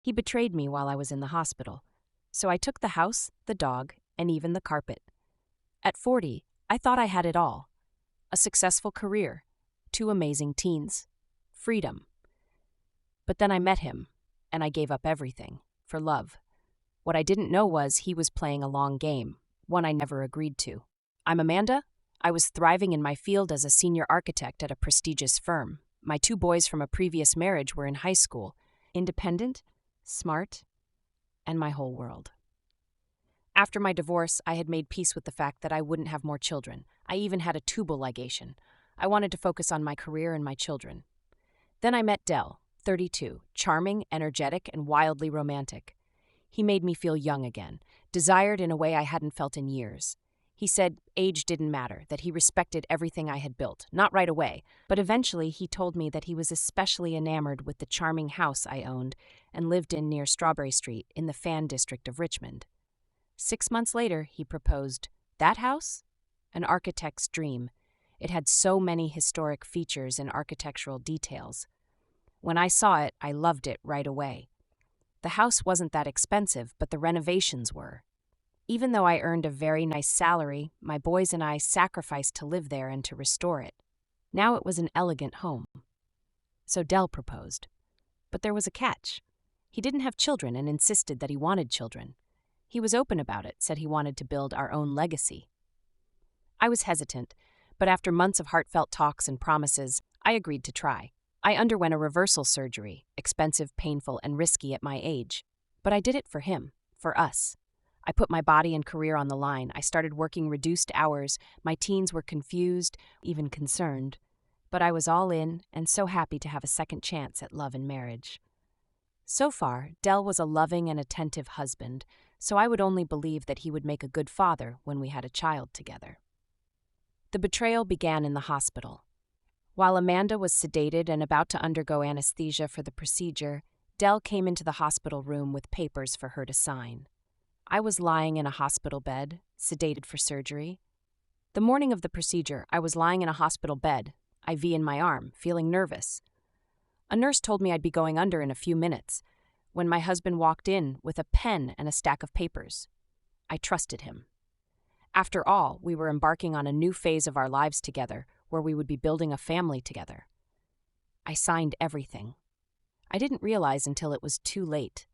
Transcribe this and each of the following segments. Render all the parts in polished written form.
He betrayed me while I was in the hospital. So I took the house, the dog, and even the carpet. At 40, I thought I had it all. A successful career, 2 amazing teens, freedom. But then I met him, and I gave up everything, for love. What I didn't know was he was playing a long game, one I never agreed to. I'm Amanda. I was thriving in my field as a senior architect at a prestigious firm. My 2 boys from a previous marriage were in high school, independent, smart, and my whole world. After my divorce, I had made peace with the fact that I wouldn't have more children. I even had a tubal ligation. I wanted to focus on my career and my children. Then I met Del, 32, charming, energetic, and wildly romantic. He made me feel young again, desired in a way I hadn't felt in years. He said age didn't matter, that he respected everything I had built, not right away, but eventually he told me that he was especially enamored with the charming house I owned and lived in near Strawberry Street in the Fan District of Richmond. 6 months later, he proposed. That house? An architect's dream. It had so many historic features and architectural details. When I saw it, I loved it right away. The house wasn't that expensive, but the renovations were. Even though I earned a very nice salary, my boys and I sacrificed to live there and to restore it. Now it was an elegant home. So Del proposed. But there was a catch. He didn't have children and insisted that he wanted children. He was open about it, said he wanted to build our own legacy. I was hesitant, but after months of heartfelt talks and promises, I agreed to try. I underwent a reversal surgery, expensive, painful, and risky at my age. But I did it for him, for us. I put my body and career on the line. I started working reduced hours. My teens were confused, even concerned. But I was all in and so happy to have a second chance at love and marriage. So far, Del was a loving and attentive husband, so I would only believe that he would make a good father when we had a child together. The betrayal began in the hospital. While Amanda was sedated and about to undergo anesthesia for the procedure, Del came into the hospital room with papers for her to sign. I was lying in a hospital bed, sedated for surgery. The morning of the procedure, I was lying in a hospital bed, IV in my arm, feeling nervous. A nurse told me I'd be going under in a few minutes, when my husband walked in with a pen and a stack of papers. I trusted him. After all, we were embarking on a new phase of our lives together, where we would be building a family together. I signed everything. I didn't realize until it was too late.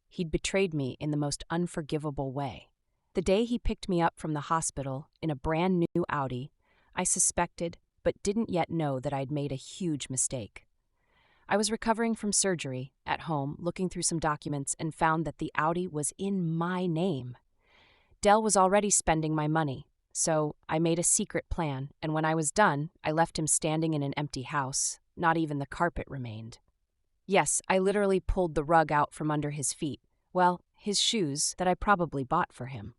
He'd betrayed me in the most unforgivable way. The day he picked me up from the hospital in a brand new Audi, I suspected, but didn't yet know that I'd made a huge mistake. I was recovering from surgery, at home, looking through some documents, and found that the Audi was in my name. Del was already spending my money, so I made a secret plan, and when I was done, I left him standing in an empty house. Not even the carpet remained. Yes, I literally pulled the rug out from under his feet. Well, his shoes that I probably bought for him.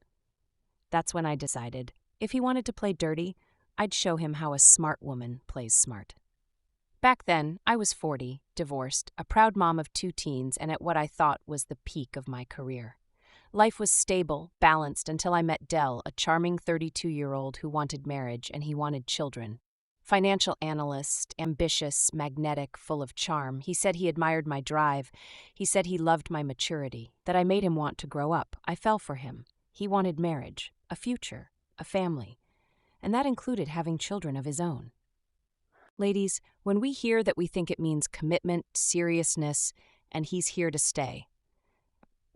That's when I decided, if he wanted to play dirty, I'd show him how a smart woman plays smart. Back then, I was 40, divorced, a proud mom of 2 teens, and at what I thought was the peak of my career. Life was stable, balanced, until I met Del, a charming 32-year-old who wanted marriage and he wanted children. Financial analyst, ambitious, magnetic, full of charm. He said he admired my drive. He said he loved my maturity, that I made him want to grow up. I fell for him. He wanted marriage, a future, a family, and that included having children of his own. Ladies, when we hear that, we think it means commitment, seriousness, and he's here to stay.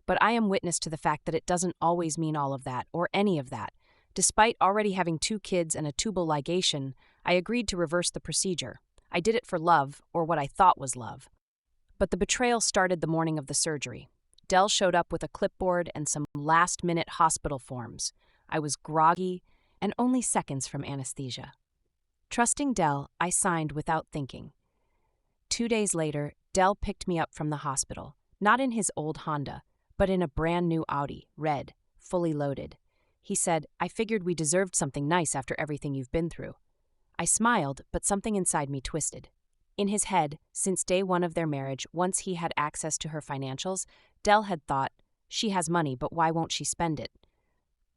But I am witness to the fact that it doesn't always mean all of that, or any of that. Despite already having 2 kids and a tubal ligation, I agreed to reverse the procedure. I did it for love, or what I thought was love. But the betrayal started the morning of the surgery. Del showed up with a clipboard and some last-minute hospital forms. I was groggy and only seconds from anesthesia. Trusting Del, I signed without thinking. 2 days later, Del picked me up from the hospital, not in his old Honda, but in a brand new Audi, red, fully loaded. He said, "I figured we deserved something nice after everything you've been through." I smiled, but something inside me twisted. In his head, since day one of their marriage, once he had access to her financials, Del had thought, she has money, but why won't she spend it?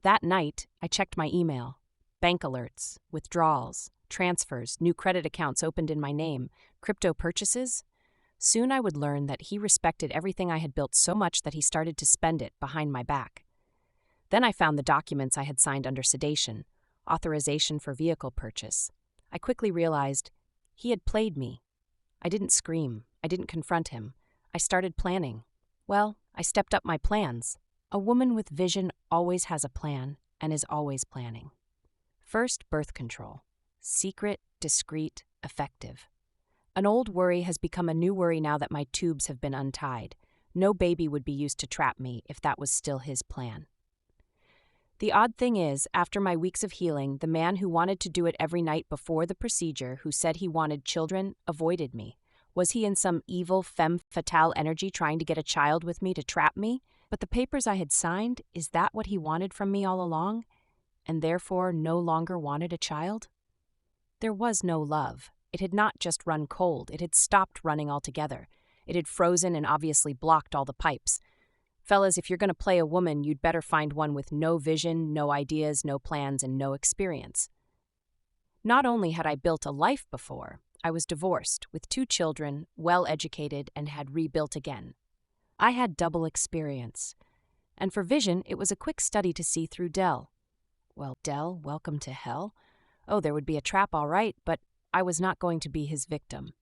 That night, I checked my email. Bank alerts, withdrawals, transfers, new credit accounts opened in my name, crypto purchases. Soon I would learn that he respected everything I had built so much that he started to spend it behind my back. Then I found the documents I had signed under sedation, authorization for vehicle purchase. I quickly realized he had played me. I didn't scream. I didn't confront him. I started planning. Well, I stepped up my plans. A woman with vision always has a plan and is always planning. First, birth control. Secret, discreet, effective. An old worry has become a new worry now that my tubes have been untied. No baby would be used to trap me if that was still his plan. The odd thing is, after my weeks of healing, the man who wanted to do it every night before the procedure, who said he wanted children, avoided me. Was he in some evil femme fatale energy trying to get a child with me to trap me? But the papers I had signed, is that what he wanted from me all along? And therefore no longer wanted a child? There was no love. It had not just run cold, it had stopped running altogether. It had frozen and obviously blocked all the pipes. Fellas, if you're going to play a woman, you'd better find one with no vision, no ideas, no plans, and no experience. Not only had I built a life before, I was divorced, with 2 children, well-educated, and had rebuilt again. I had double experience. And for vision, it was a quick study to see through Dell. Well, Dell, welcome to hell. Oh, there would be a trap all right, but I was not going to be his victim.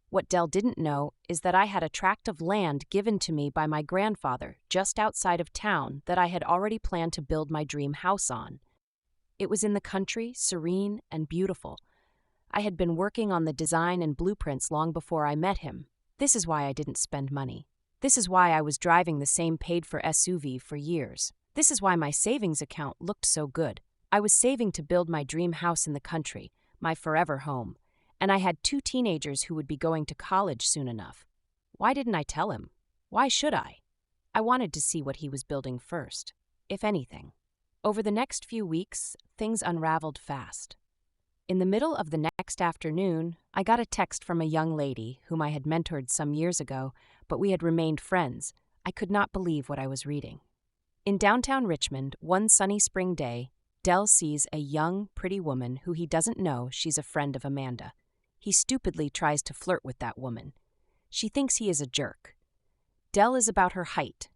What Dell didn't know is that I had a tract of land given to me by my grandfather just outside of town that I had already planned to build my dream house on. It was in the country, serene and beautiful. I had been working on the design and blueprints long before I met him. This is why I didn't spend money. This is why I was driving the same paid-for SUV for years. This is why my savings account looked so good. I was saving to build my dream house in the country, my forever home. And I had 2 teenagers who would be going to college soon enough. Why didn't I tell him? Why should I? I wanted to see what he was building first, if anything. Over the next few weeks, things unraveled fast. In the middle of the next afternoon, I got a text from a young lady whom I had mentored some years ago, but we had remained friends. I could not believe what I was reading. In downtown Richmond, one sunny spring day, Dell sees a young, pretty woman who he doesn't know she's a friend of Amanda. He stupidly tries to flirt with that woman. She thinks he is a jerk. Dell is about her height,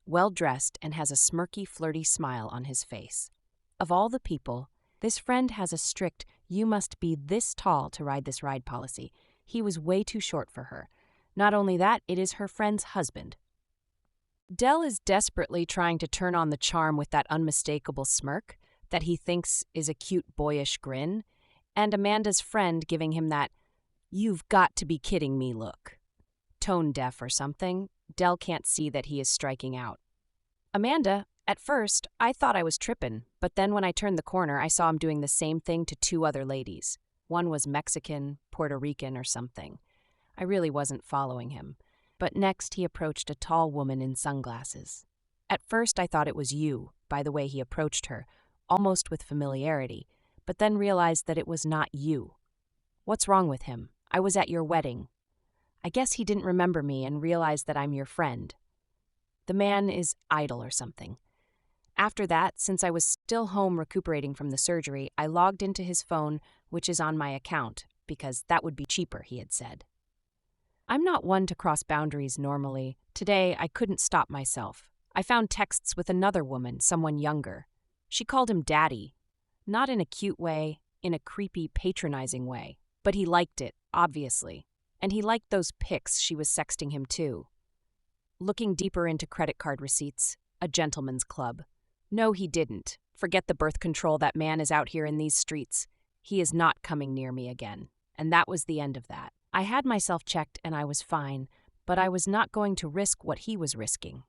well-dressed, and has a smirky, flirty smile on his face. Of all the people, this friend has a strict, you must be this tall to ride this ride policy. He was way too short for her. Not only that, it is her friend's husband. Dell is desperately trying to turn on the charm with that unmistakable smirk that he thinks is a cute, boyish grin, and Amanda's friend giving him that, you've got to be kidding me look. Tone deaf or something, Dell can't see that he is striking out. Amanda, at first, I thought I was trippin', but then when I turned the corner, I saw him doing the same thing to 2 other ladies. One was Mexican, Puerto Rican, or something. I really wasn't following him. But next he approached a tall woman in sunglasses. At first I thought it was you, by the way he approached her, almost with familiarity, but then realized that it was not you. What's wrong with him? I was at your wedding. I guess he didn't remember me and realized that I'm your friend. The man is idle or something. After that, since I was still home recuperating from the surgery, I logged into his phone, which is on my account, because that would be cheaper, he had said. I'm not one to cross boundaries normally. Today, I couldn't stop myself. I found texts with another woman, someone younger. She called him Daddy. Not in a cute way, in a creepy, patronizing way. But he liked it, obviously. And he liked those pics she was sexting him too. Looking deeper into credit card receipts, a gentleman's club. No, he didn't. Forget the birth control, that man is out here in these streets. He is not coming near me again. And that was the end of that. I had myself checked and I was fine, but I was not going to risk what he was risking.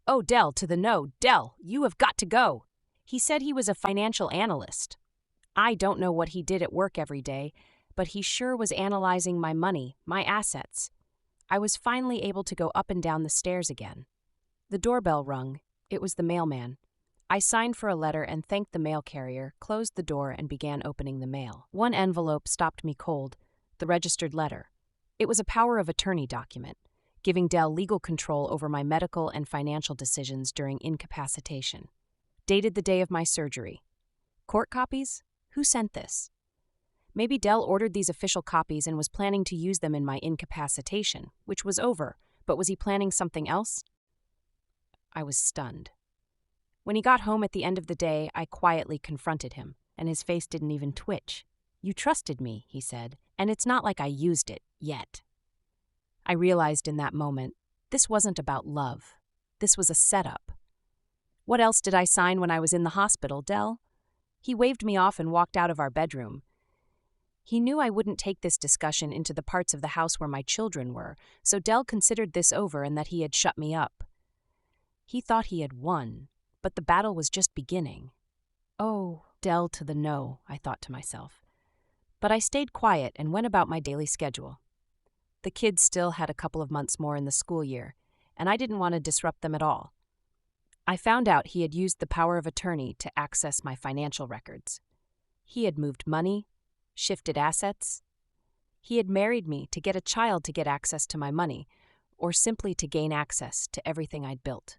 Oh, Dell, to the no. Dell, you have got to go. He said he was a financial analyst. I don't know what he did at work every day, but he sure was analyzing my money, my assets. I was finally able to go up and down the stairs again. The doorbell rung. It was the mailman. I signed for a letter and thanked the mail carrier, closed the door, and began opening the mail. One envelope stopped me cold, the registered letter. It was a power of attorney document, giving Dell legal control over my medical and financial decisions during incapacitation. Dated the day of my surgery. Court copies? Who sent this? Maybe Dell ordered these official copies and was planning to use them in my incapacitation, which was over, but was he planning something else? I was stunned. When he got home at the end of the day, I quietly confronted him, and his face didn't even twitch. "You trusted me," he said, "and it's not like I used it, yet." I realized in that moment, this wasn't about love. This was a setup. What else did I sign when I was in the hospital, Dell? He waved me off and walked out of our bedroom. He knew I wouldn't take this discussion into the parts of the house where my children were, so Dell considered this over and that he had shut me up. He thought he had won, but the battle was just beginning. Oh, Dell to the no, I thought to myself. But I stayed quiet and went about my daily schedule. The kids still had a couple of months more in the school year, and I didn't want to disrupt them at all. I found out he had used the power of attorney to access my financial records. He had moved money, shifted assets. He had married me to get a child to get access to my money, or simply to gain access to everything I'd built.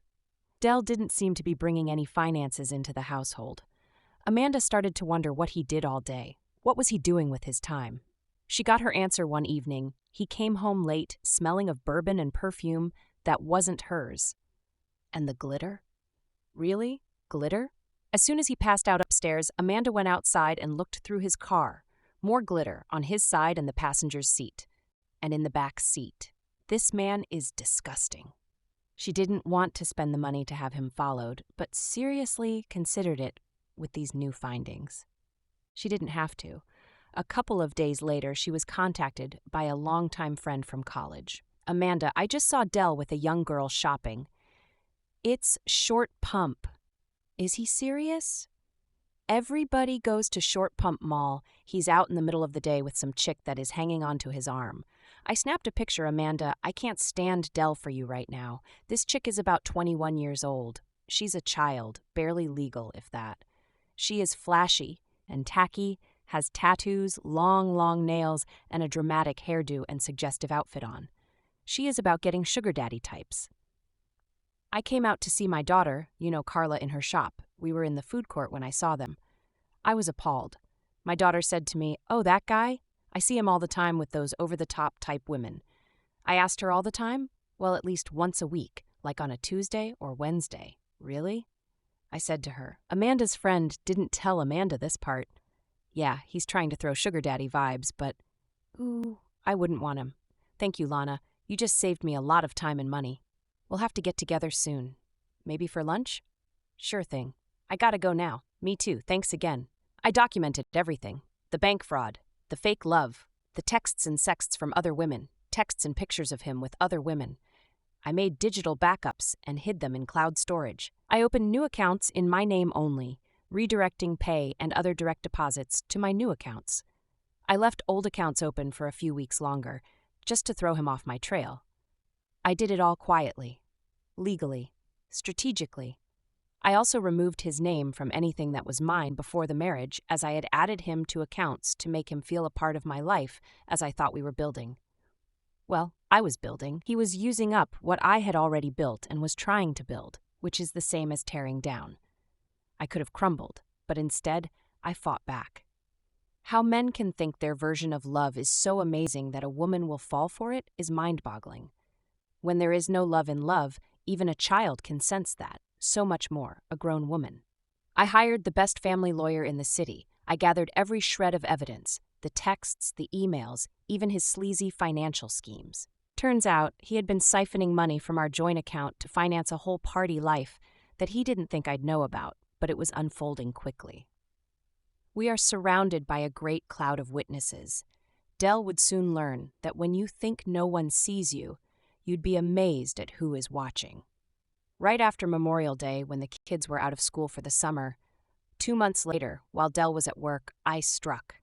Dell didn't seem to be bringing any finances into the household. Amanda started to wonder what he did all day. What was he doing with his time? She got her answer one evening. He came home late, smelling of bourbon and perfume that wasn't hers. And the glitter? Really? Glitter? As soon as he passed out upstairs, Amanda went outside and looked through his car. More glitter on his side and the passenger's seat. And in the back seat. This man is disgusting. She didn't want to spend the money to have him followed, but seriously considered it with these new findings. She didn't have to. A couple of days later, she was contacted by a longtime friend from college. "Amanda, I just saw Dell with a young girl shopping. It's Short Pump." Is he serious? Everybody goes to Short Pump Mall. He's out in the middle of the day with some chick that is hanging onto his arm. I snapped a picture, Amanda. I can't stand Dell for you right now. This chick is about 21 years old. She's a child, barely legal, if that. She is flashy and tacky, has tattoos, long nails, and a dramatic hairdo and suggestive outfit on. She is about getting sugar daddy types. I came out to see my daughter, Carla, in her shop. We were in the food court when I saw them. I was appalled. My daughter said to me, "Oh, that guy? I see him all the time with those over-the-top type women." I asked her all the time? Well, at least once a week, like on a Tuesday or Wednesday. Really? I said to her. Amanda's friend didn't tell Amanda this part. Yeah, he's trying to throw sugar daddy vibes, but ooh, I wouldn't want him. Thank you, Lana. You just saved me a lot of time and money. We'll have to get together soon. Maybe for lunch? Sure thing. I gotta go now. Me too, thanks again. I documented everything. The bank fraud, the fake love, the texts and sexts from other women, texts and pictures of him with other women. I made digital backups and hid them in cloud storage. I opened new accounts in my name only, redirecting pay and other direct deposits to my new accounts. I left old accounts open for a few weeks longer, just to throw him off my trail. I did it all quietly, legally, strategically. I also removed his name from anything that was mine before the marriage, as I had added him to accounts to make him feel a part of my life as I thought we were building. Well, I was building. He was using up what I had already built and was trying to build, which is the same as tearing down. I could have crumbled, but instead, I fought back. How men can think their version of love is so amazing that a woman will fall for it is mind-boggling. When there is no love in love, even a child can sense that, so much more, a grown woman. I hired the best family lawyer in the city. I gathered every shred of evidence, the texts, the emails, even his sleazy financial schemes. Turns out, he had been siphoning money from our joint account to finance a whole party life that he didn't think I'd know about, but it was unfolding quickly. We are surrounded by a great cloud of witnesses. Dell would soon learn that when you think no one sees you, you'd be amazed at who is watching. Right after Memorial Day, when the kids were out of school for the summer, 2 months later, while Dell was at work, I struck.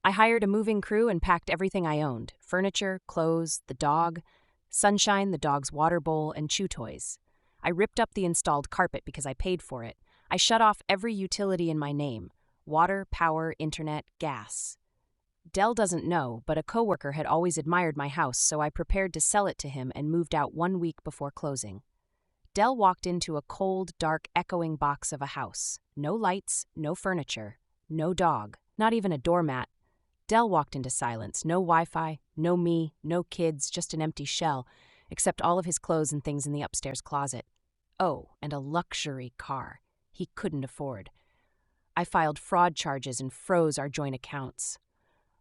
I hired a moving crew and packed everything I owned: furniture, clothes, the dog, Sunshine, the dog's water bowl, and chew toys. I ripped up the installed carpet because I paid for it. I shut off every utility in my name: water, power, internet, gas. Dell doesn't know, but a coworker had always admired my house, so I prepared to sell it to him and moved out 1 week before closing. Dell walked into a cold, dark, echoing box of a house. No lights, no furniture, no dog, not even a doormat, Dell walked into silence. No Wi-Fi, no me, no kids, just an empty shell, except all of his clothes and things in the upstairs closet. Oh, and a luxury car he couldn't afford. I filed fraud charges and froze our joint accounts.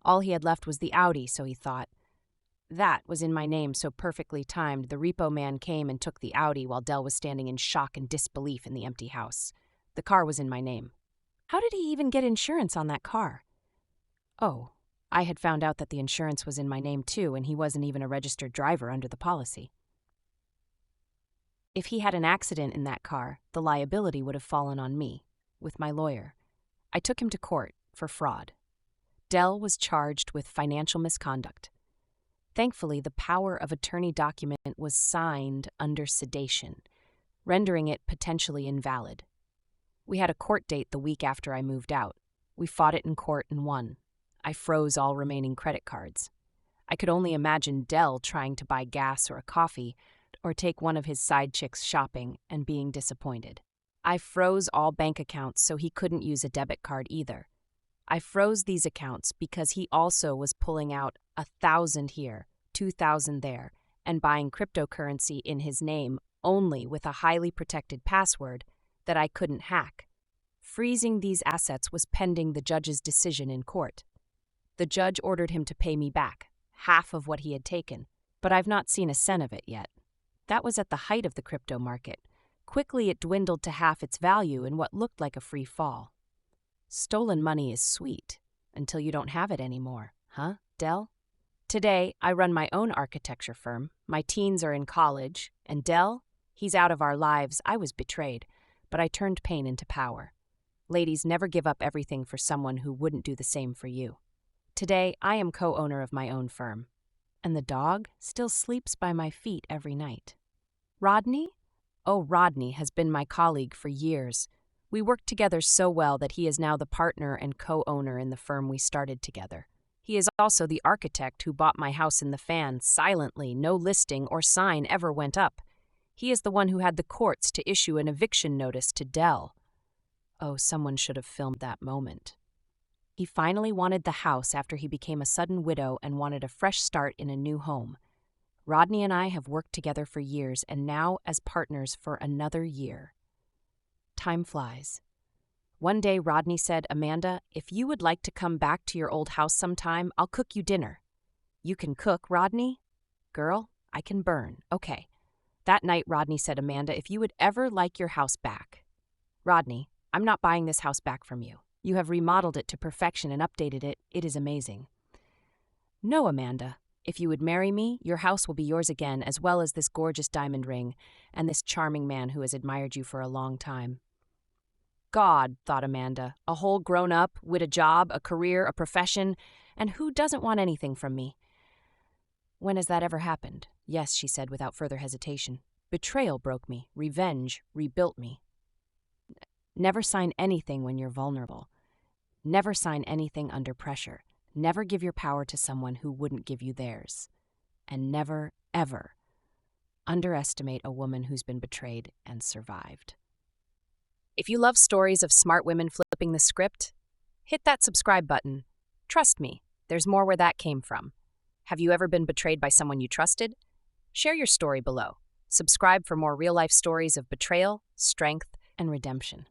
All he had left was the Audi, so he thought. That was in my name, so perfectly timed. The repo man came and took the Audi while Dell was standing in shock and disbelief in the empty house. The car was in my name. How did he even get insurance on that car? Oh, I had found out that the insurance was in my name too, and he wasn't even a registered driver under the policy. If he had an accident in that car, the liability would have fallen on me, with my lawyer. I took him to court for fraud. Dell was charged with financial misconduct. Thankfully, the power of attorney document was signed under sedation, rendering it potentially invalid. We had a court date the week after I moved out. We fought it in court and won. I froze all remaining credit cards. I could only imagine Dell trying to buy gas or a coffee or take one of his side chicks shopping and being disappointed. I froze all bank accounts so he couldn't use a debit card either. I froze these accounts because he also was pulling out 1,000 here, 2,000 there, and buying cryptocurrency in his name only with a highly protected password that I couldn't hack. Freezing these assets was pending the judge's decision in court. The judge ordered him to pay me back, half of what he had taken, but I've not seen a cent of it yet. That was at the height of the crypto market. Quickly it dwindled to half its value in what looked like a free fall. Stolen money is sweet, until you don't have it anymore, huh, Dell? Today, I run my own architecture firm. My teens are in college, and Dell, he's out of our lives. I was betrayed, but I turned pain into power. Ladies, never give up everything for someone who wouldn't do the same for you. Today, I am co-owner of my own firm, and the dog still sleeps by my feet every night. Rodney? Oh, Rodney has been my colleague for years. We worked together so well that he is now the partner and co-owner in the firm we started together. He is also the architect who bought my house in the fan silently. No listing or sign ever went up. He is the one who had the courts to issue an eviction notice to Dell. Oh, someone should have filmed that moment. He finally wanted the house after he became a sudden widow and wanted a fresh start in a new home. Rodney and I have worked together for years and now as partners for another year. Time flies. One day Rodney said, "Amanda, if you would like to come back to your old house sometime, I'll cook you dinner." "You can cook, Rodney?" "Girl, I can burn." "Okay." That night Rodney said, "Amanda, if you would ever like your house back." "Rodney, I'm not buying this house back from you. You have remodeled it to perfection and updated it. It is amazing." "No, Amanda. If you would marry me, your house will be yours again, as well as this gorgeous diamond ring and this charming man who has admired you for a long time." God, thought Amanda, a whole grown-up, with a job, a career, a profession, and who doesn't want anything from me? When has that ever happened? Yes, she said without further hesitation. Betrayal broke me. Revenge rebuilt me. Never sign anything when you're vulnerable. Never sign anything under pressure. Never give your power to someone who wouldn't give you theirs. And never, ever underestimate a woman who's been betrayed and survived. If you love stories of smart women flipping the script, hit that subscribe button. Trust me, there's more where that came from. Have you ever been betrayed by someone you trusted? Share your story below. Subscribe for more real-life stories of betrayal, strength, and redemption.